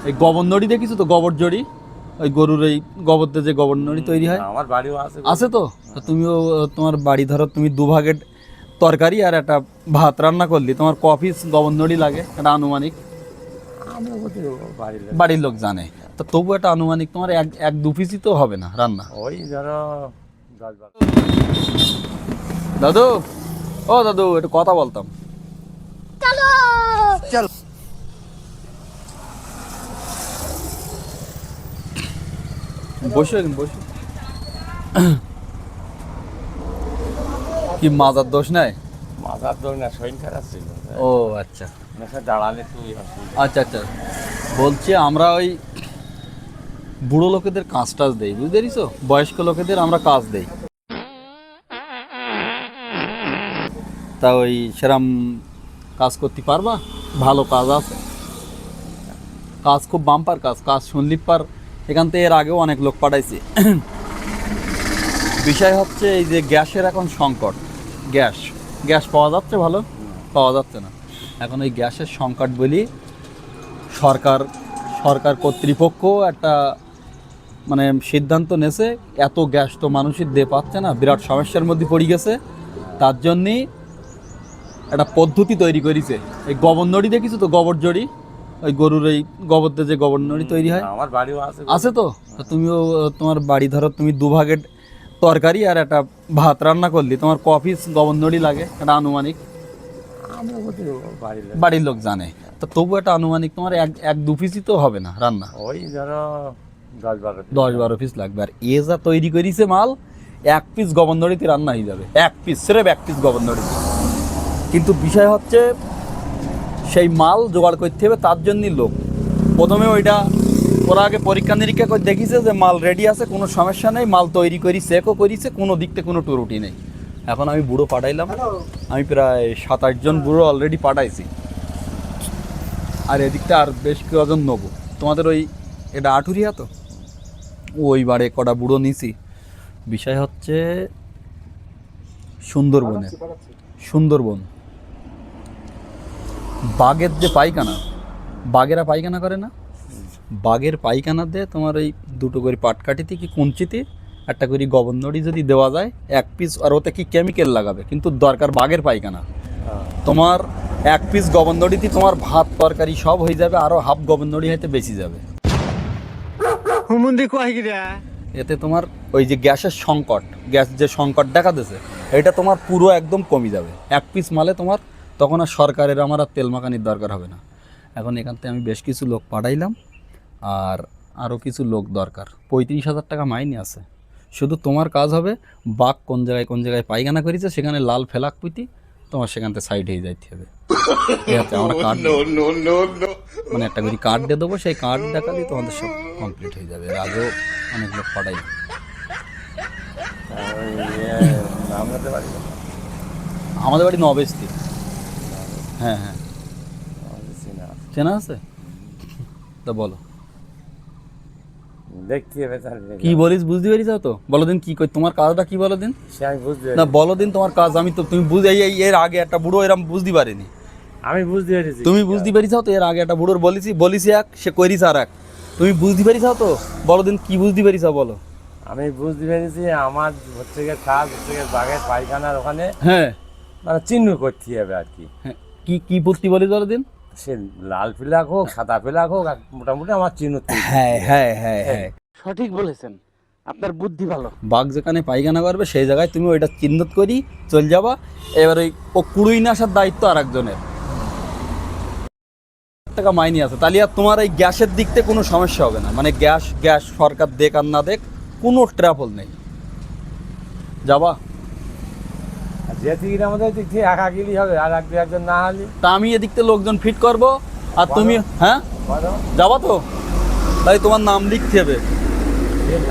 এই গোবর নড়ি দেখিছো তো? গোবর জড়ি, ওই গরুর এই গোবর দিয়ে যে গোবর নড়ি তৈরি হয়। আমার বাড়িও আছে। আছে তো? তো তুমিও তোমার বাড়ি ধরো, তুমি দুভাগের তরকারি আর একটা ভাত রান্না করলি, তোমার ক পিস গোবর নড়ি লাগে এটা আনুমানিক? আমি বলতে বাড়ির লোক জানে, তো তবু একটা আনুমানিক তোমার এক এক দু পিসই তো হবে না রান্না। ওই ধরো 10-12। দাদু, ও দাদু, একটু কথা বলতাম। চলো বসো, এখন বসো। কি মাজার দোষ নাই? মাথার দোষ না, শরীর খারাপ ছিল। ও আচ্ছা দাঁড়ালে তুই অসুবিধা। আচ্ছা আচ্ছা, বলছি আমরা ওই বুড়ো লোকেদের কাজ টাজ দেই, বুঝতে পেরেছো? বয়স্ক লোকেদের আমরা কাজ দেই, তা ওই সেরম কাজ করতে পারবা? ভালো কাজ আছে, কাজ খুব বাম্পার কাজ, কাজ শুনলি পার। এখান থেকে এর আগেও অনেক লোক পাঠাইছি। বিষয় হচ্ছে এই যে গ্যাসের এখন সংকট, গ্যাস গ্যাস পাওয়া যাচ্ছে ভালো? পাওয়া যাচ্ছে না। এখন ওই গ্যাসের সংকট বলি সরকার সরকার কর্তৃপক্ষ একটা মানে সিদ্ধান্ত নেছে, এত গ্যাস তো মানুষের দিয়ে পাচ্ছে না, বিরাট সমস্যার মধ্যে পড়ে গেছে। তার জন্যেই একটা পদ্ধতি তৈরি করেছে। এই গোবর নড়ি দেখিছো তো? গোবর জড়ি, ওই গরুর এই গোবর দিয়ে যে গোবর নড়ি তৈরি হয়। আমার বাড়িও আছে। আছে তো? তো তুমিও তোমার বাড়ি ধরো, তুমি দুভাগের তরকারি আর একটা ভাত রান্না করলি, তোমার ক পিস গোবর নড়ি লাগে এটা আনুমানিক? আমি বলতে বাড়ির লোক জানে, তো তবু একটা আনুমানিক তোমার এক এক দু পিসই তো হবে না রান্না। ওই ধরো 10-12। 10-12 পিস লাগবে। আর এ যা তৈরি করেছে মাল, এক পিস গোবর নড়িতে রান্না হয়ে যাবে, এক পিস, স্রেফ এক পিস গোবর নড়িতে। কিন্তু বিষয় হচ্ছে সেই মাল জোগাড় করতে হবে, তার জন্যই লোক প্রথমে ওইটা ওরা আগে পরীক্ষা নিরীক্ষা করে দেখিছে যে মাল রেডি আছে, কোনো সমস্যা নেই, মাল তৈরি করি চেকও করিছে, কোনো দিকতে কোনো ত্রুটি নেই। এখন আমি বুড়ো পাঠাইলাম, আমি প্রায় 7-8 জন বুড়ো অলরেডি পাঠাইছি, আর এদিকটা আর বেশ কজন নেবো। তোমাদের ওই এটা আঠুরিয়া তো, ওই বারে কটা বুড়ো নিছি। বিষয় হচ্ছে সুন্দরবন বাঘের যে পায়খানা, বাঘেরা পায়খানা করে না, বাঘের পায়খানাতে তোমার ওই দুটো করে পাটকাঠিতে কি কুঞ্চিতে একটা করে গোবর নড়ি যদি দেওয়া যায় এক পিস, আর ওতে কি কেমিক্যাল লাগাবে, কিন্তু দরকার বাঘের পায়খানা, তোমার এক পিস গোবর নড়িতে তোমার ভাত তরকারি সব হয়ে যাবে, আরও হাফ গোবর নড়ি হইতে বেশি যাবে। এতে তোমার ওই যে গ্যাসের সংকট, গ্যাস যে সংকট দেখা দিয়েছে, এটা তোমার পুরো একদম কমে যাবে এক পিস মালে। তোমার তখন আর সরকারের আমার আর তেল মাখানির দরকার হবে না। এখন এখান থেকে আমি বেশ কিছু লোক পাঠাইলাম, আর আরও কিছু লোক দরকার। 35,000 টাকা মাইনে আছে। শুধু তোমার কাজ হবে বাঘ কোন জায়গায় পায়খানা করেছে সেখানে লাল ফেলাক পুঁতি তোমার সেখান থেকে সাইড হয়ে যাইতে হবে। আমরা কার্ড মানে একটা করে কার্ড দিয়ে দেবো, সেই কার্ড দেখালেই তোমাদের সব কমপ্লিট হয়ে যাবে। এর আগেও অনেক লোক পাঠাই। আমাদের বাড়ি নবেস্তি। হ্যাঁ হ্যাঁ, চেনা আছে তো? বলো দেখতে হবে কি বলিস, বুঝতে পারিস তো? বলো দিন কি কই, তোমার কাজটা কি বলো দিন আমি বুঝতে না, বলো দিন তোমার কাজ। আমি তো তুমি বুঝে এর আগে একটা বুড়ো এরকম বুঝতে পারিনি। আমি বুঝতে পেরেছি। তুমি বুঝতে পারিস তো? এর আগে একটা বুড়োর বলিছি এক, সে করিস আর এক। তুমি বুঝতে পারিস তো? বলো দিন কি বুঝতে পারিস বলো। আমি বুঝতে পেরেছি আমার হচ্ছে গিয়ে কাজ হচ্ছে গিয়ে বাঘের পায়খানার ওখানে, হ্যাঁ মানে চিহ্ন করতে হবে আর কি। হ্যাঁ, কি কি পড়তে বলি বলো দিন। সে লাল ফিলাক হোক সাদা ফিলাক হোক, মোটামুটি আমার চিহ্ন। হ্যাঁ হ্যাঁ হ্যাঁ হ্যাঁ, সঠিক বলেছেন, আপনার বুদ্ধি ভালো। বাঘ যেখানে পায়খানা করবে সেই জায়গায় তুমি ওইটা চিহ্নিত করি চলে যাবা। এবার ওই ও কুড়ুই না আসার দায়িত্ব আর একজনের। টাকা মাইনে আছে, তাহলে আর তোমার এই গ্যাসের দিক থেকে কোনো সমস্যা হবে না। মানে গ্যাস সরকার দেখ আর না দেখ, কোনো ট্রাবল নেই। যাবা যে দিকে আমাদের দিক থেকে একা গেলেই হবে, আর একজন না হলে। তা আমি এদিক থেকে লোকজন ফিট করব, আর তুমি হ্যাঁ যাবা তো? তাই তোমার নাম লিখতে হবে।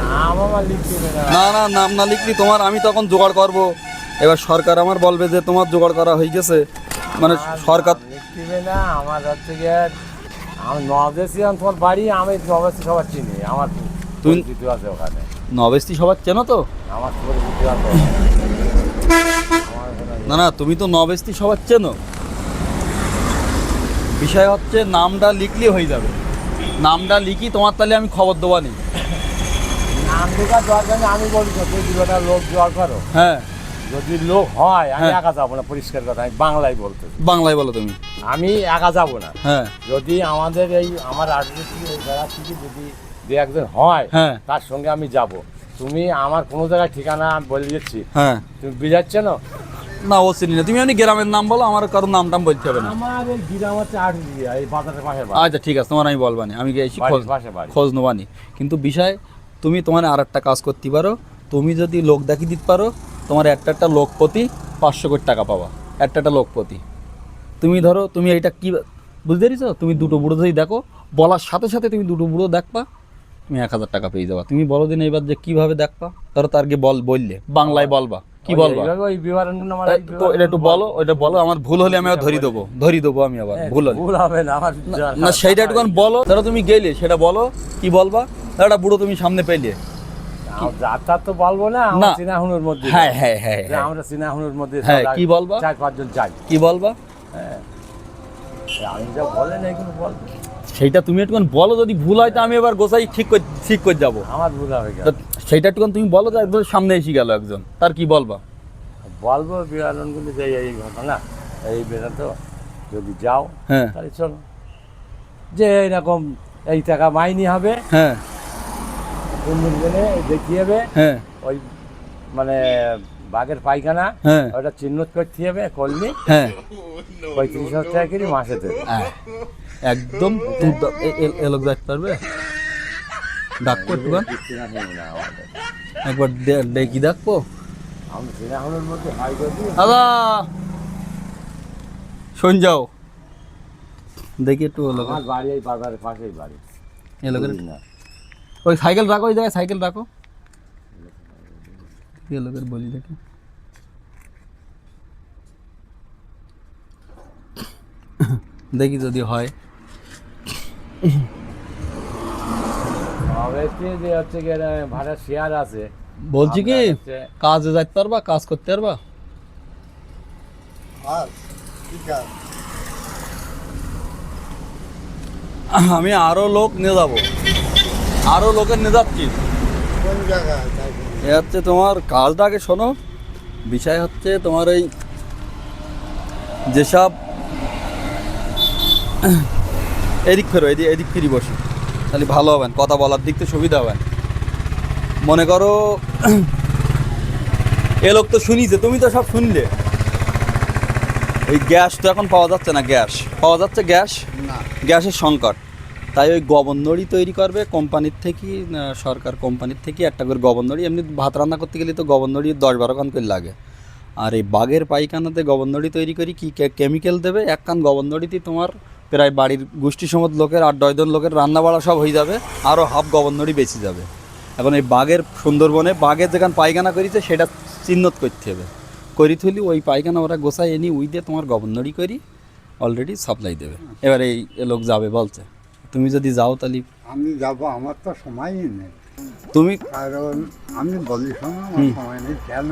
নাম আমার লিখতে হবে না। না না, নাম না লিখলি তোমার আমি তখন জোগাড় করব। এবার সরকার আমার বলবে যে তোমার জোগাড় করা হয়ে গেছে, মানে সরকার লিখতে হবে না। আমার হচ্ছে গিয়ে আমি নবেসি, তোমার বাড়ি আমি নবেসি সবার চিনি। আমার তুমি আছে ওখানে নবেস্তি সবার চেনো তো? আমার পরিচিতি আছে। না না, তুমি তো নবেস্তি সবার চেনো। বিষয় হচ্ছে নামটা লিখলে হয়ে যাবে। নামটা লিখি তোমার, তাহলে আমি খবর দেবো নি। নাম লেখার দরকার নেই, আমি বলি তো তুই দুটা লোক জোয়ার করো। হ্যাঁ, যদি লোক হয় আমি হ্যাঁ। একা যাবো না, পরিষ্কার কথা আমি বাংলায় বলতে। বাংলায় বলো তুমি। আমি একা যাবো না। হ্যাঁ যদি আমাদের এই আমার আর্টিস্ট এই জায়গা থেকে যদি দু একজন হয় হ্যাঁ তার সঙ্গে আমি যাব। তুমি আমার কোনো জায়গায় ঠিকানা বলে দিচ্ছি, হ্যাঁ। তুমি বুঝাচ্ছ না? না ও চিনি না, তুমি এমনি গ্রামের নাম বলো, আমার কারোর নাম টাম বলতে হবে না। আমার এই গ্রাম হচ্ছে আটদিয়া, এই বাজারের পাশে আচ্ছা ঠিক আছে, তোমার আমি বলবানি, আমি গেছি খোঁজ পাশে বাড়ি। খোঁজ নেবানি। কিন্তু বিষয় তুমি তোমার আর একটা কাজ করতে পারো, তুমি যদি লোক দেখিয়ে দিতে পারো, তোমার একটা লোক প্রতি 500 কোটি টাকা পাবা, একটা লোক প্রতি। তুমি ধরো তুমি এইটা কি বুঝতে পেরেছো, তুমি দুটো বুড়ো যদি দেখো, বলার সাথে সাথে তুমি দুটো বুড়ো দেখবা, তুমি 1000 টাকা পেয়ে যাবা। তুমি বলো দিন এইবার যে কিভাবে দেখবা, ধরো তার গিয়ে বললে বাংলায় বলবা, কি বলবা? ওই বিবরণ আমার তো এটা একটু বলো, ওইটা বলো। আমার ভুল হলে আমি আবার ধরি দেবো আমি আবার ভুল হলে। ভুল হবে না আমার। না সেইটা একটু বলো, ধরো তুমি গেলে সেটা বলো, কি বলবা? একটা বুড়ো তুমি সামনে পেলে, যাত্রা তো বলবো না, না। আমার চিনাহুনুর মধ্যে। হ্যাঁ হ্যাঁ হ্যাঁ যে আমরা চিনাহুনুর মধ্যে হ্যাঁ, কি বলবা? 4-5 জন যাই। কি বলবা? হ্যাঁ, আমি যা বলেন এইগুলো বলবো। সেইটা তুমি একটু বলো, যদি ভুল হয় তো আমি এবার গোসাই ঠিক করে যাবো। আমার ভুল হবে তো কেন? সেইটা একটু তুমি বলো, যে একদম সামনে এসে গেল একজন, তার কি বলবা? বলবো বিবরণগুলি যে এই ঘটনা, এই বেটা তো যদি যাও হ্যাঁ তাহলে চলো, যে এইরকম এই টাকা মাইনি হবে, হ্যাঁ দিনে দেখিয়ে হবে, হ্যাঁ ওই মানে বাঘের পায়খানা, হ্যাঁ ওটা চিহ্নিত করতে হবে, করলি হ্যাঁ 35,000 টাকা করে মাসে দেবে। হ্যাঁ, একদম এলোক দেখতে পারবে, ডাকবো একটু একবার দেখি ডাকবো। আমি চিনাহুনুর মধ্যে হাই করবি। দাদা শোন যাও, দেখি একটু এলোক আমার বাড়ি এই বাজারের পাশেই বাড়ি। এলোকের না, ওই সাইকেল রাখো, ওই জায়গায় সাইকেল রাখো, এলোকের বলি দেখি। দেখি যদি হয়। অবশ্যই যে হচ্ছে গিয়ে ভাড়া শেয়ার আছে। বলছি কি, আপনার হচ্ছে কাজে যাইতে পারবা, কাজ করতে পারবা? আমি আরো লোক নিয়ে যাবো, আরো লোকের নিয়ে যাচ্ছি। কোন জায়গায়? এ হচ্ছে তোমার কাজটা আগে শোনো। বিষয় হচ্ছে তোমার এই যেসব এদিক ফেরো, এদিক ফিরি বসি, তাহলে ভালো হবেন, কথা বলার দিক থেকে সুবিধা হবেন। মনে করো এ লোক তো শুনিছে, তুমি তো সব শুনলে। এই গ্যাস তো এখন পাওয়া যাচ্ছে না, গ্যাস পাওয়া যাচ্ছে, গ্যাস না, গ্যাসের সংকট। তাই ওই গবন্নড়ি তৈরি করবে কোম্পানির থেকে, সরকার কোম্পানির থেকে একটা করে গবন্নড়ি। এমনি ভাত রান্না করতে গেলে তো গবন্নড়ি 10-12 খান করে লাগে। আর এই বাঘের পায়খানাতে গবন্নড়ি তৈরি করি, কি কেমিক্যাল দেবে, এক কান গবন্নড়িতে তোমার প্রায় বাড়ির গোষ্ঠী সমত লোকের 8-10 জন লোকের রান্না বাড়া সব হয়ে যাবে, আরও হাফ গবন্নড়ি বেঁচে যাবে। এখন এই বাঘের সুন্দরবনে বাঘের যেখানে পায়খানা করেছে সেটা চিহ্নিত করতে হবে, করি তুলি ওই পায়খানা ওরা গোছায় এনে উই দিয়ে তোমার গবন্নড়ি করি অলরেডি সাপ্লাই দেবে। এবার এই লোক যাবে বলছে, তুমি যদি যাও তাহলে আমি যাব, আমার তো সময়ই নেই। তুমি কারণ আমি বলি শোনো, আমার সময় নেই। কেন?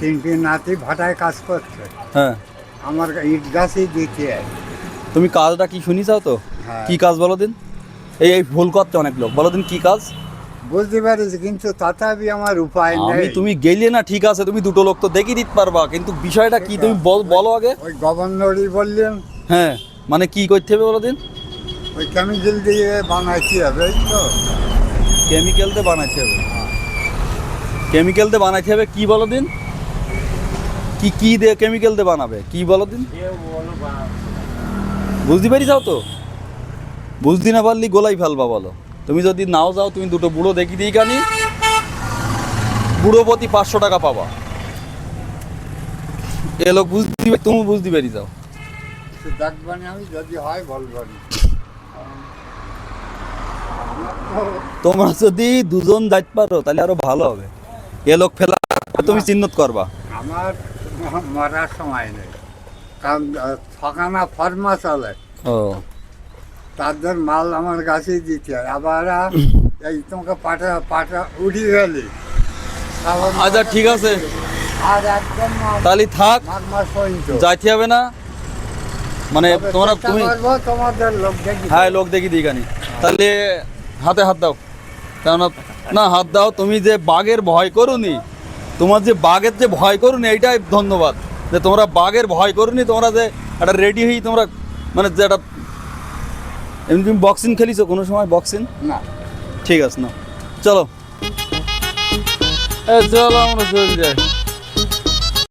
তিনটি নাতি ভাটায় কাজ করছে, হ্যাঁ আমার ইট গাছই দিতে হয়। তুমি কাজটা কি শুনি চাও তো? হ্যাঁ। কি কাজ বলো দিন? এই ভুল করছে অনেক লোক, বলো দিন কি কাজ? বুঝতে পারিস, কিন্তু তথাপি আমার উপায় আমি নেই। তুমি গেলে না ঠিক আছে, তুমি দুটো লোক তো দেখিয়ে দিতে পারবা, কিন্তু বিষয়টা কি তুমি বলো আগে। ওই গভর্নরই বললেন হ্যাঁ মানে কি করতে হবে বলো দিন? ওই কেমিক্যাল দিয়ে বানাইতে হবে, এই তো। কেমিক্যাল দিয়ে বানাইতে হবে, কেমিক্যাল দিয়ে বানাইতে হবে, কি বলো দিন? কি দিয়ে কেমিক্যাল দিয়ে বানাবে, কি বলো দিন? কেউ বলো বুঝতে পারি যাও তো, বুঝতে না পারলি গোলাই ফেলবা বলো। তুমি যদি নাও যাও, তুমি দুটো বুড়ো দেখি দিই কানি, বুড়ো প্রতি 500 টাকা পাবা। এ লোক তুমি বুঝতে পারি যাও। দেখবানি, আমি যদি হয় বলবানি। তোমরা যদি দুজন যাইতে পারো তাহলে আরো ভালো হবে। এ লোক ফেলা তুমি চিহ্নিত করবা। আমার মরার সময় নেই, কারণ ছখানা ফর্মা চলে, ও তাদের মাল আমার কাছেই দিতে হয়। আবার এই তোমাকে পাটা উঠি গেলি, আচ্ছা ঠিক আছে, আর একদম তাহলে থাক, মাঘ মাস পর্যন্ত যাইতে হবে না মানে তবে তোমরা চেষ্টা তুমি করবো তোমাদের লোক দেখি। হ্যাঁ লোক দেখি দিই কানি। তাহলে হাতে হাত দাও, কেননা না হাত দাও, তুমি যে বাঘের ভয় করুনি, তোমার যে বাঘের যে ভয় করুনি এইটাই ধন্যবাদ, যে তোমরা বাঘের ভয় করুনি, তোমরা যে একটা রেডি হয়ে তোমরা মানে যে একটা এমনি তুমি বক্সিং খেলিছো কোনো সময় বক্সিং? না ঠিক আছে না, চলো চলো আমরা চলে যাই।